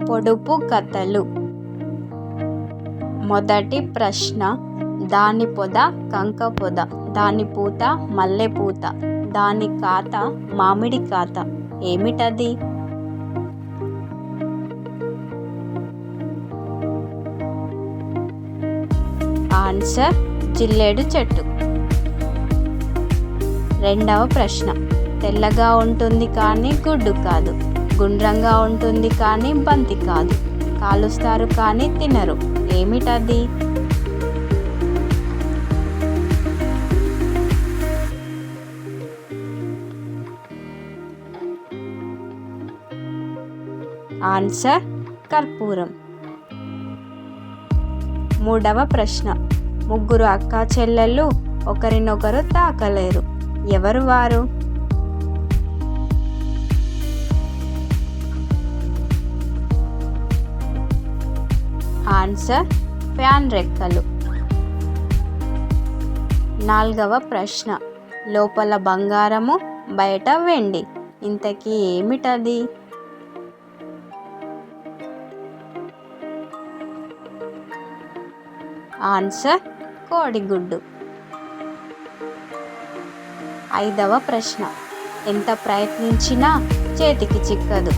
పొడుపు కథలు. మొదటి ప్రశ్న. దాని పొద కంక పొద, దాని పూత మల్లె పూత, దాని కాత మామిడి కాత, ఏమిటది? ఆన్సర్ జిల్లేడు చెట్టు. రెండవ ప్రశ్న. తెల్లగా ఉంటుంది కానీ గుడ్డు కాదు, గుండ్రంగా ఉంటుంది కానీ బంతి కాదు, కాలుస్తారు కానీ తినరు, ఏమిటది? ఆన్సర్ కర్పూరం. మూడవ ప్రశ్న. ముగ్గురు అక్కా చెల్లెళ్ళు ఒకరినొకరు తాకలేరు, ఎవరు వారు? ఆన్సర్ ఫ్యాన్ రెక్కలు. నాలుగవ ప్రశ్న. లోపల బంగారము బయట వెండి, ఇంతకీ ఏమిటది? ఆన్సర్ కోడిగుడ్డు. ఐదవ ప్రశ్న. ఎంత ప్రయత్నించినా చేతికి చిక్కదు,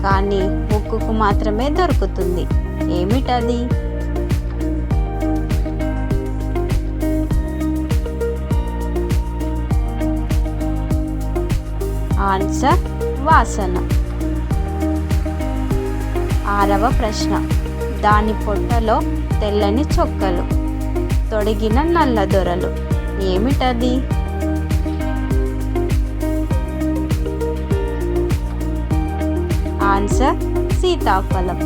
కానీ ముక్కుకు మాత్రమే దొరుకుతుంది, ఏమిటది? ఆన్సర్ వాసన. ఆరవ ప్రశ్న. దాని పొట్టలో తెల్లని చొక్కలు, తొడిగిన నల్ల దొరలు, ఏమిటది? ఆన్సర్ సీతాఫలం.